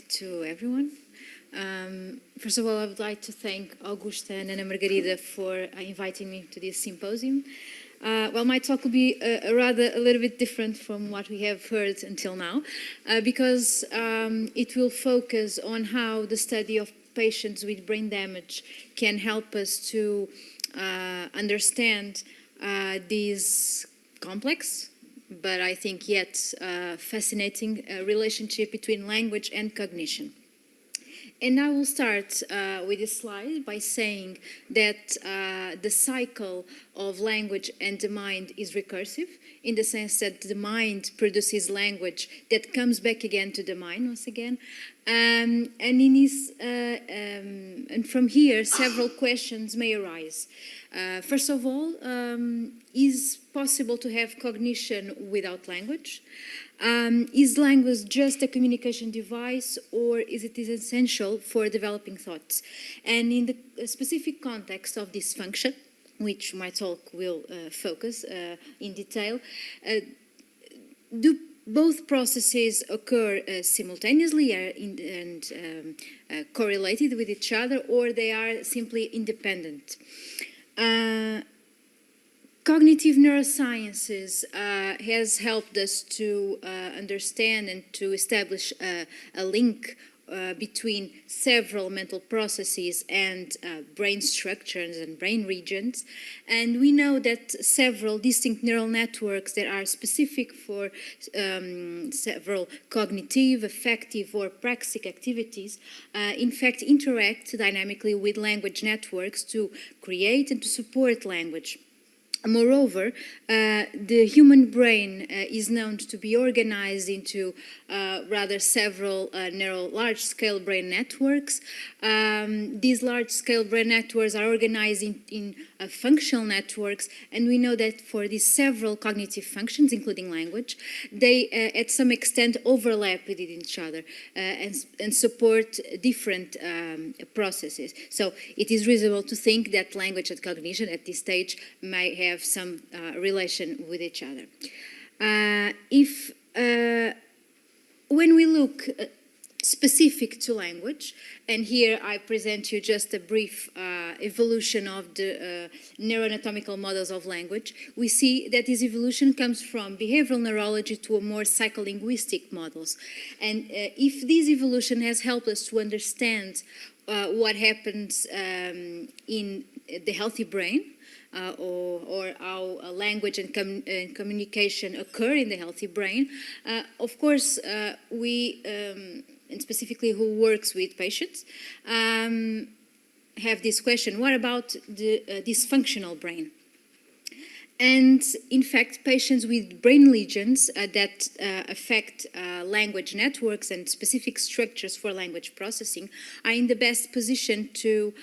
to everyone. First of all, I would like to thank Augusta and Ana Margarida for inviting me to this symposium. Well, my talk will be a little bit different from what we have heard until now, because it will focus on how the study of patients with brain damage can help us to understand this complex, but I think yet fascinating relationship between language and cognition. And I will start with this slide by saying that the cycle of language and the mind is recursive, in the sense that the mind produces language that comes back again to the mind once again. And from here, several questions may arise. First of all, is possible to have cognition without language? Is language just a communication device, or is it essential for developing thoughts? And in the specific context of this function, which my talk will focus in detail, do both processes occur simultaneously and correlated with each other, or they are simply independent? Cognitive neurosciences has helped us to understand and to establish a link between several mental processes and brain structures and brain regions. And we know that several distinct neural networks that are specific for several cognitive, affective, or praxic activities in fact interact dynamically with language networks to create and to support language. Moreover, the human brain is known to be organized into several large-scale brain networks. These large-scale brain networks are organized in functional networks, and we know that for these several cognitive functions, including language, they at some extent overlap with each other and support different processes. So it is reasonable to think that language and cognition at this stage may have some relation with each other. When we look specific to language, and here I present you just a brief evolution of the neuroanatomical models of language, we see that this evolution comes from behavioral neurology to a more psycholinguistic models. And if this evolution has helped us to understand what happens in the healthy brain, or how language and communication occur in the healthy brain. Of course, we, and specifically who works with patients, have this question: what about the dysfunctional brain? And in fact, patients with brain lesions that affect language networks and specific structures for language processing are in the best position to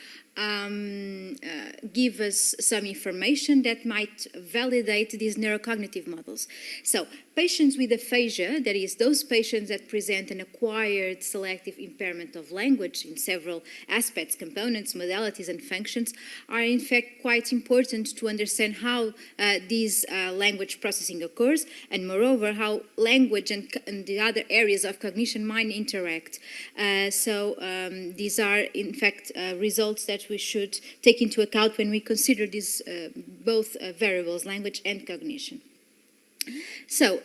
give us some information that might validate these neurocognitive models. So patients with aphasia, that is those patients that present an acquired selective impairment of language in several aspects, components, modalities and functions, are in fact quite important to understand how this language processing occurs, and moreover how language and the other areas of cognition might interact. These are in fact results that we should take into account when we consider these both variables, language and cognition. So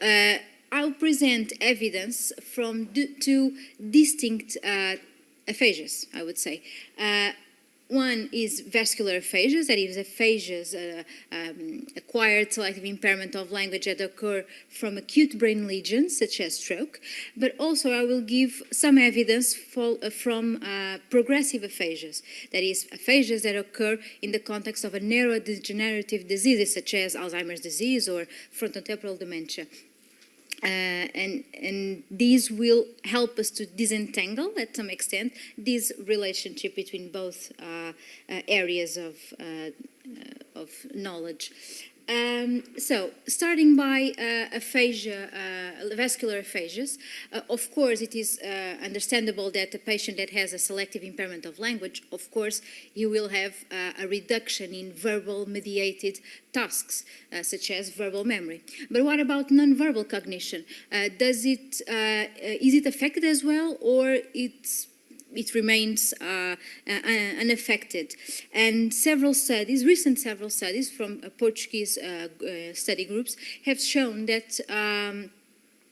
I'll present evidence from two distinct aphasias, I would say. One is vascular aphasias, that is aphasias, acquired selective impairment of language that occur from acute brain lesions, such as stroke. But also I will give some evidence from progressive aphasias, that is aphasias that occur in the context of a neurodegenerative diseases, such as Alzheimer's disease or frontotemporal dementia. And these will help us to disentangle, at some extent, this relationship between both areas of knowledge. So, starting by aphasia, vascular aphasias, of course it is understandable that a patient that has a selective impairment of language, of course, he will have a reduction in verbal mediated tasks, such as verbal memory. But what about non-verbal cognition? Is it affected as well, or it remains unaffected? And recent several studies from Portuguese study groups have shown that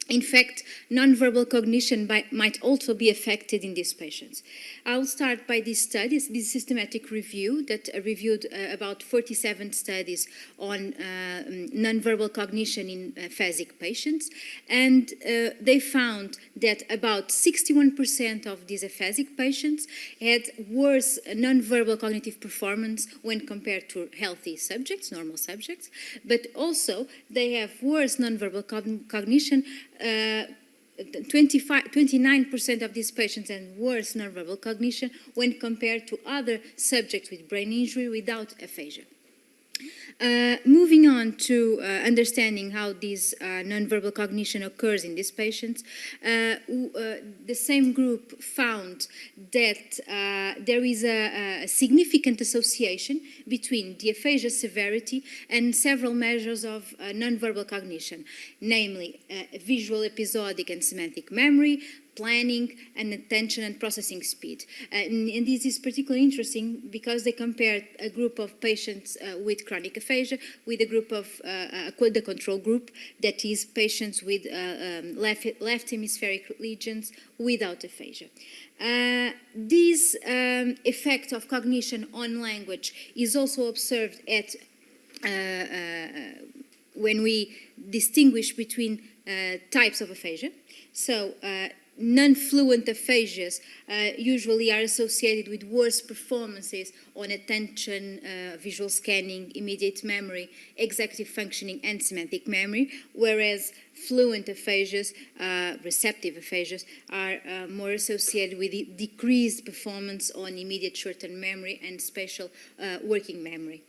in fact, non-verbal cognition might also be affected in these patients. I'll start by this study, this systematic review that reviewed about 47 studies on non-verbal cognition in aphasic patients, and they found that about 61% of these aphasic patients had worse non-verbal cognitive performance when compared to healthy subjects, normal subjects, but also they have worse non-verbal cognition. 29% of these patients had worse non-verbal cognition when compared to other subjects with brain injury without aphasia. Moving on to understanding how this non-verbal cognition occurs in these patients, the same group found that there is a significant association between the aphasia severity and several measures of non-verbal cognition, namely visual, episodic, and semantic memory, planning, and attention and processing speed. And this is particularly interesting because they compared a group of patients with chronic aphasia with a group of the control group, that is patients with left hemispheric lesions without aphasia. This effect of cognition on language is also observed at when we distinguish between types of aphasia. So non-fluent aphasias usually are associated with worse performances on attention, visual scanning, immediate memory, executive functioning, and semantic memory, whereas fluent aphasias, receptive aphasias, are more associated with decreased performance on immediate short-term memory and spatial working memory.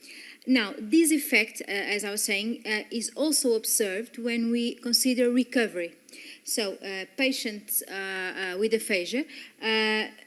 Now, this effect, as I was saying, is also observed when we consider recovery. So, patients with aphasia,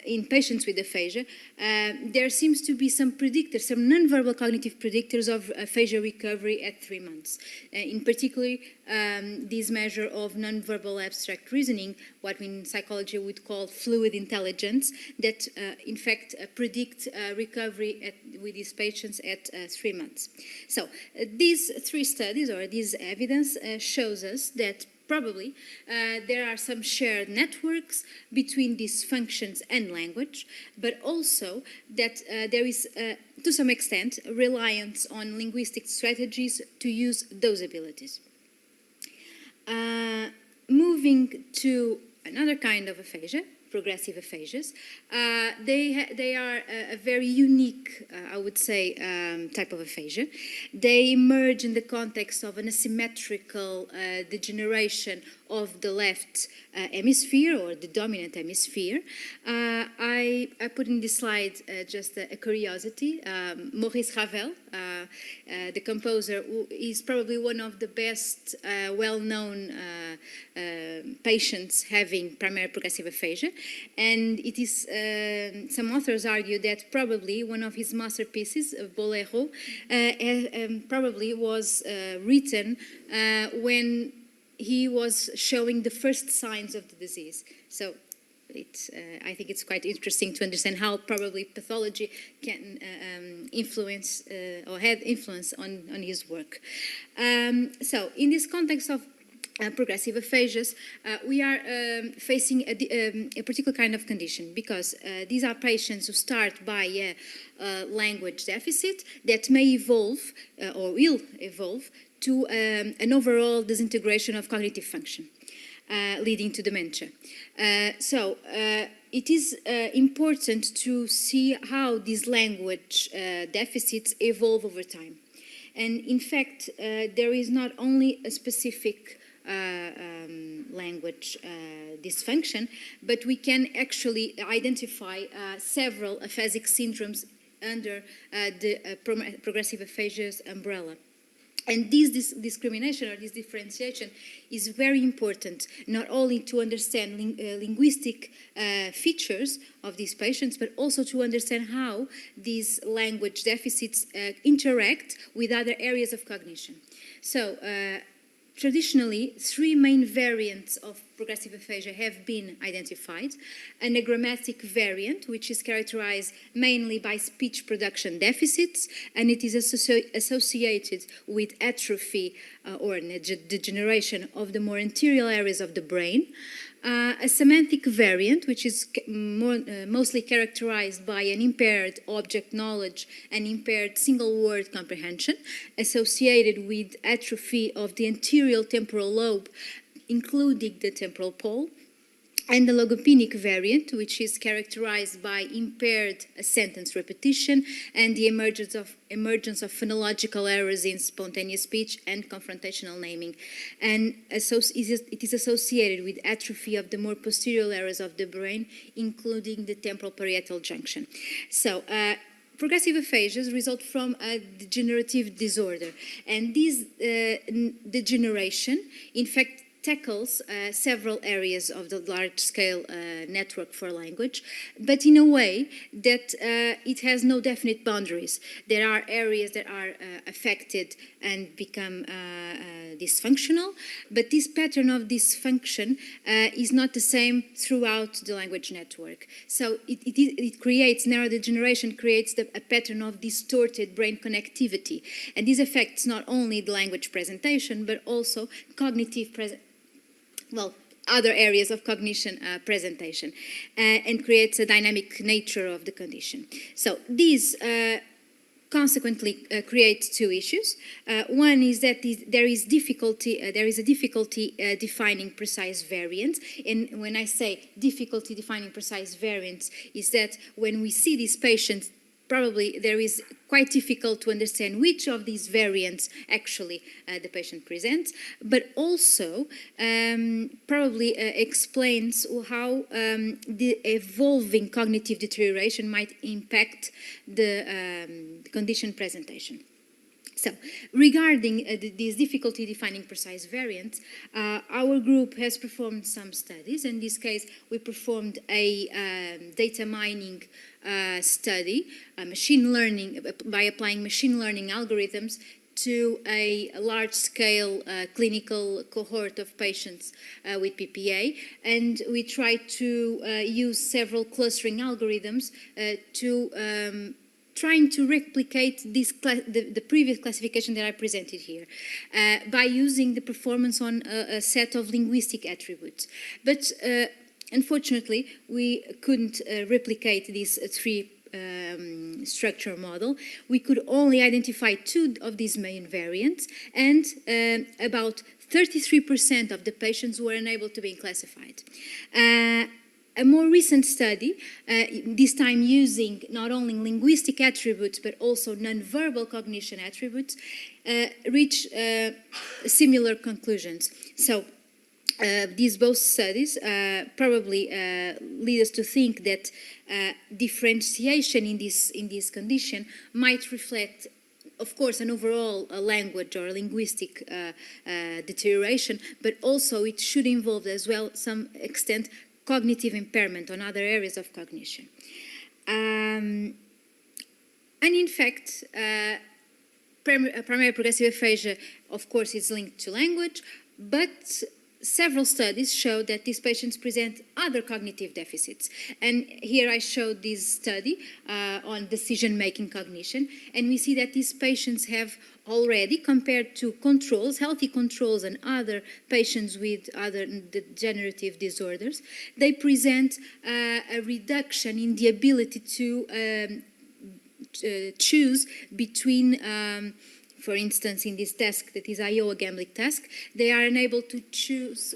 in patients with aphasia, there seems to be some predictors, some non-verbal cognitive predictors of aphasia recovery at 3 months. In particular, this measure of non-verbal abstract reasoning, what we in psychology would call fluid intelligence, that in fact predict recovery with these patients at 3 months. So, these 3 studies, or this evidence, shows us that probably there are some shared networks between these functions and language, but also that there is, to some extent, a reliance on linguistic strategies to use those abilities. Moving to another kind of aphasia, progressive aphasias, they are a very unique, I would say, type of aphasia. They emerge in the context of an asymmetrical degeneration of the left hemisphere, or the dominant hemisphere. I put in this slide just a curiosity. Maurice Ravel, the composer, is probably one of the best well-known patients having primary progressive aphasia, and it is some authors argue that probably one of his masterpieces, Bolero, probably was written when he was showing the first signs of the disease. So I think it's quite interesting to understand how probably pathology can influence or had influence on his work. So in this context of progressive aphasias, we are facing a particular kind of condition, because these are patients who start by a language deficit that may evolve or will evolve to an overall disintegration of cognitive function, leading to dementia. So it is important to see how these language deficits evolve over time. And in fact, there is not only a specific language dysfunction, but we can actually identify several aphasic syndromes under the progressive aphasias umbrella. And this discrimination or this differentiation is very important, not only to understand linguistic features of these patients, but also to understand how these language deficits interact with other areas of cognition. So, traditionally, three main variants of progressive aphasia have been identified. An agrammatic variant, which is characterized mainly by speech production deficits, and it is associated with atrophy or degeneration of the more anterior areas of the brain. A semantic variant, which is mostly characterized by an impaired object knowledge and impaired single word comprehension, associated with atrophy of the anterior temporal lobe, including the temporal pole. And the logopenic variant, which is characterized by impaired sentence repetition and the emergence of phonological errors in spontaneous speech and confrontational naming. And it is associated with atrophy of the more posterior areas of the brain, including the temporal parietal junction. So, progressive aphasias result from a degenerative disorder. And this degeneration, in fact, tackles several areas of the large-scale network for language, but in a way that it has no definite boundaries. There are areas that are affected and become dysfunctional, but this pattern of dysfunction is not the same throughout the language network. So it creates, neurodegeneration creates a pattern of distorted brain connectivity, and this affects not only the language presentation, but also cognitive other areas of cognition presentation, and creates a dynamic nature of the condition. So these consequently creates two issues. One is that there is a difficulty defining precise variants. And when I say difficulty defining precise variants, is that when we see these patients, probably there is quite difficult to understand which of these variants actually the patient presents, but also probably explains how the evolving cognitive deterioration might impact the condition presentation. So, regarding this difficulty defining precise variants, our group has performed some studies. In this case, we performed a data mining study, machine learning, by applying machine learning algorithms to a large-scale clinical cohort of patients with PPA, and we tried to use several clustering algorithms trying to replicate the previous classification that I presented here by using the performance on a set of linguistic attributes. But unfortunately, we couldn't replicate this three structure model. We could only identify two of these main variants, and about 33% of the patients were unable to be classified. A more recent study, this time using not only linguistic attributes but also nonverbal cognition attributes, reached similar conclusions. So these both studies probably lead us to think that differentiation in this condition might reflect, of course, an overall language or linguistic deterioration, but also it should involve as well some extent cognitive impairment on other areas of cognition. And in fact, primary progressive aphasia, of course, is linked to language, but several studies show that these patients present other cognitive deficits. And here I showed this study on decision-making cognition, and we see that these patients have already, compared to controls, healthy controls and other patients with other degenerative disorders, they present a reduction in the ability to choose between for instance, in this task that is IO, a gambling task, they are unable to choose,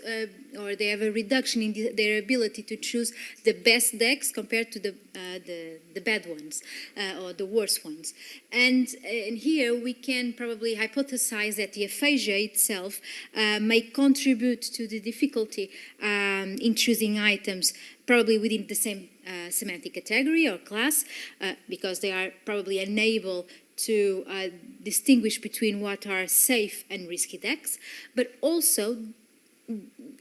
or they have a reduction in their ability to choose the best decks compared to the bad ones, or the worst ones. And here we can probably hypothesize that the aphasia itself may contribute to the difficulty in choosing items probably within the same semantic category or class, because they are probably unable to distinguish between what are safe and risky tasks, but also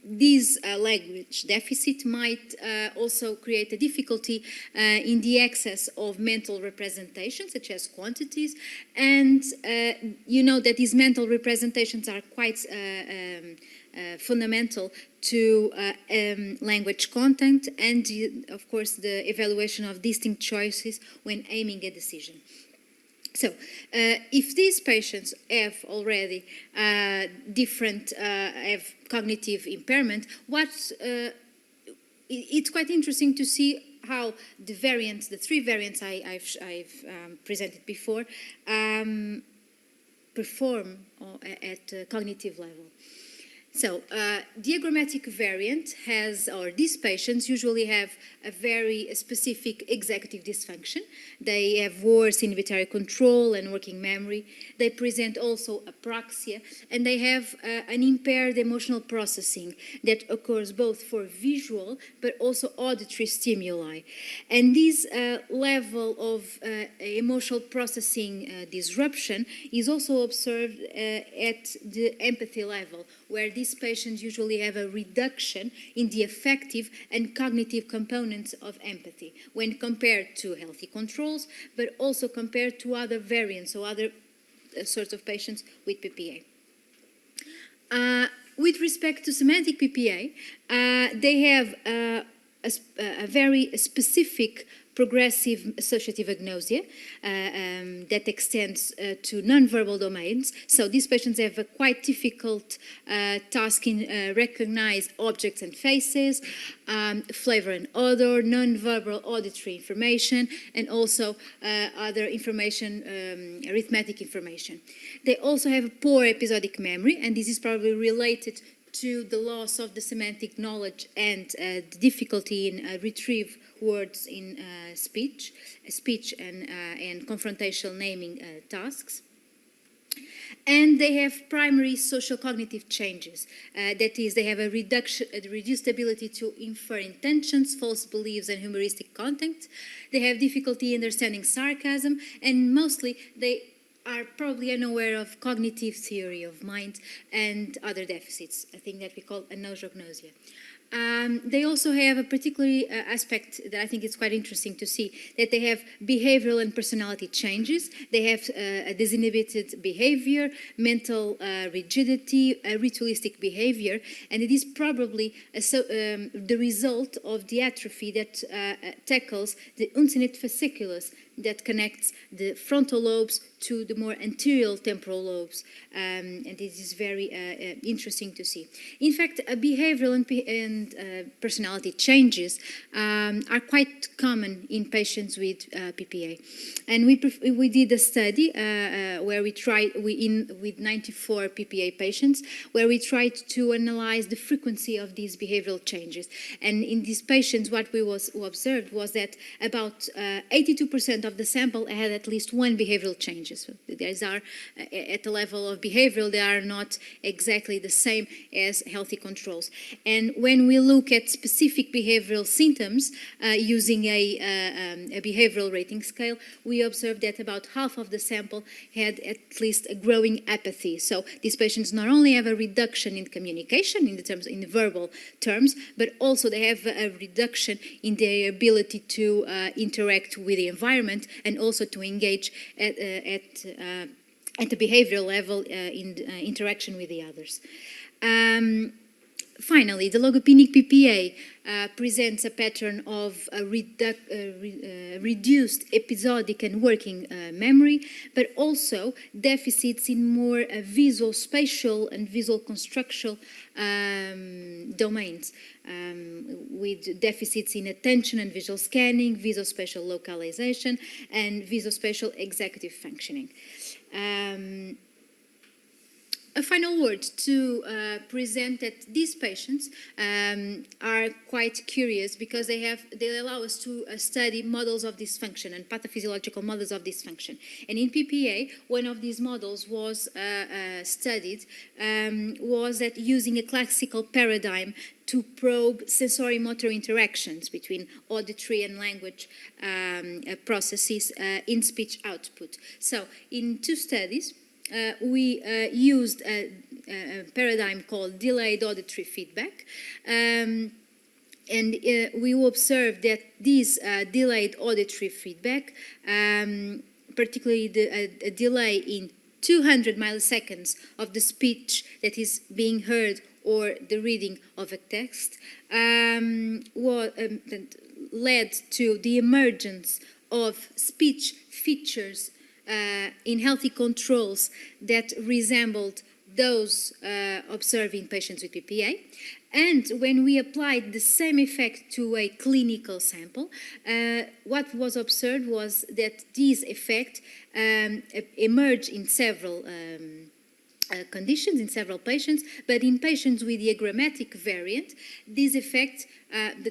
this language deficit might also create a difficulty in the access of mental representations, such as quantities, and you know that these mental representations are quite fundamental to language content and, of course, the evaluation of distinct choices when aiming a decision. So, if these patients have already have cognitive impairment, it's quite interesting to see how the variants, the three variants I've presented before, perform at cognitive level. So, diagrammatic variant has, or these patients usually have a very specific executive dysfunction. They have worse inhibitory control and working memory. They present also apraxia, and they have an impaired emotional processing that occurs both for visual but also auditory stimuli. And this level of emotional processing disruption is also observed at the empathy level, where these patients usually have a reduction in the affective and cognitive components of empathy when compared to healthy controls, but also compared to other variants or other sorts of patients with PPA. With respect to semantic PPA, they have a very specific progressive associative agnosia that extends to nonverbal domains. So these patients have a quite difficult task in recognize objects and faces, flavor and odor, nonverbal auditory information, and also other information, arithmetic information. They also have a poor episodic memory, and this is probably related to the loss of the semantic knowledge and the difficulty in retrieve words in speech and confrontational naming tasks. And they have primary social cognitive changes. That is, they have a reduced ability to infer intentions, false beliefs, and humoristic content. They have difficulty understanding sarcasm, and mostly they are probably unaware of cognitive theory of mind and other deficits, a thing that we call anosognosia. They also have a particular aspect that I think is quite interesting to see, that they have behavioral and personality changes. They have a disinhibited behavior, mental rigidity, ritualistic behavior, and it is probably the result of the atrophy that tackles the uncinate fasciculus that connects the frontal lobes to the more anterior temporal lobes, and this is very interesting to see. In fact, behavioral and personality changes are quite common in patients with PPA, and we did a study where we tried with 94 PPA patients, where we tried to analyze the frequency of these behavioral changes. And in these patients, what we observed was that about 82% of the sample had at least one behavioral change. So these are at the level of behavioral, they are not exactly the same as healthy controls. And when we look at specific behavioral symptoms using a behavioral rating scale, we observed that about half of the sample had at least a growing apathy. So these patients not only have a reduction in communication in verbal terms, but also they have a reduction in their ability to interact with the environment and also to engage at the behavioral level in interaction with the others. Finally, the logopenic PPA presents a pattern of reduced episodic and working memory, but also deficits in more visual, spatial, and visual constructual domains, with deficits in attention and visual scanning, visual-spatial localization, and visual-spatial executive functioning. a final word to present that these patients are quite curious because they allow us to study models of dysfunction and pathophysiological models of dysfunction. And in PPA, one of these models was studied was that using a classical paradigm to probe sensory-motor interactions between auditory and language processes in speech output. So, in 2 studies, we used a paradigm called delayed auditory feedback, and we observed that this delayed auditory feedback, particularly a delay in 200 milliseconds of the speech that is being heard or the reading of a text, led to the emergence of speech features in healthy controls that resembled those observed in patients with PPA. And when we applied the same effect to a clinical sample, what was observed was that this effect emerged in several conditions in several patients, but in patients with the agrammatic variant, this effect,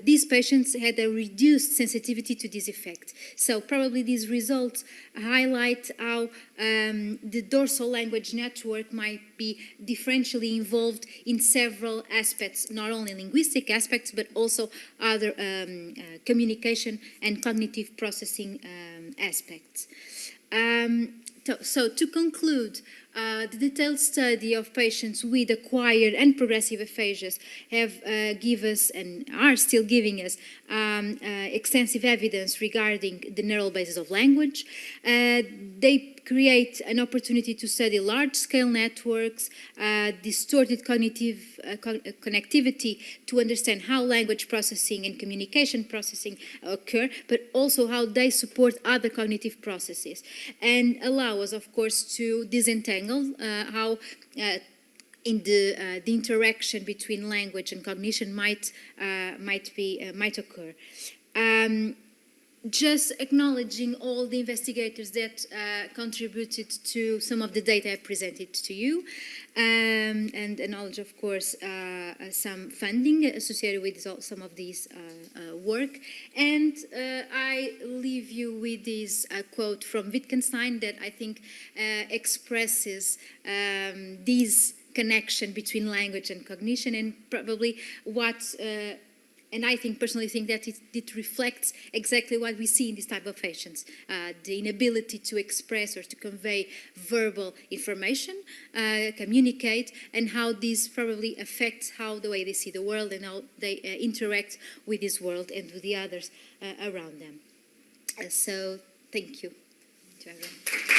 these patients had a reduced sensitivity to this effect. So probably these results highlight how the dorsal language network might be differentially involved in several aspects, not only linguistic aspects, but also other communication and cognitive processing aspects. So to conclude, the detailed study of patients with acquired and progressive aphasias have given us and are still giving us extensive evidence regarding the neural basis of language. They create an opportunity to study large-scale networks, distorted cognitive connectivity to understand how language processing and communication processing occur, but also how they support other cognitive processes, and allow us, of course, to disentangle how in the interaction between language and cognition might occur. Just acknowledging all the investigators that contributed to some of the data I presented to you, and acknowledge, of course, some funding associated with some of these work. And I leave you with this quote from Wittgenstein that I think expresses this connection between language and cognition, and probably what and I personally think that it reflects exactly what we see in this type of patients, the inability to express or to convey verbal information, communicate, and how this probably affects how the way they see the world and how they interact with this world and with the others around them. So, thank you to everyone.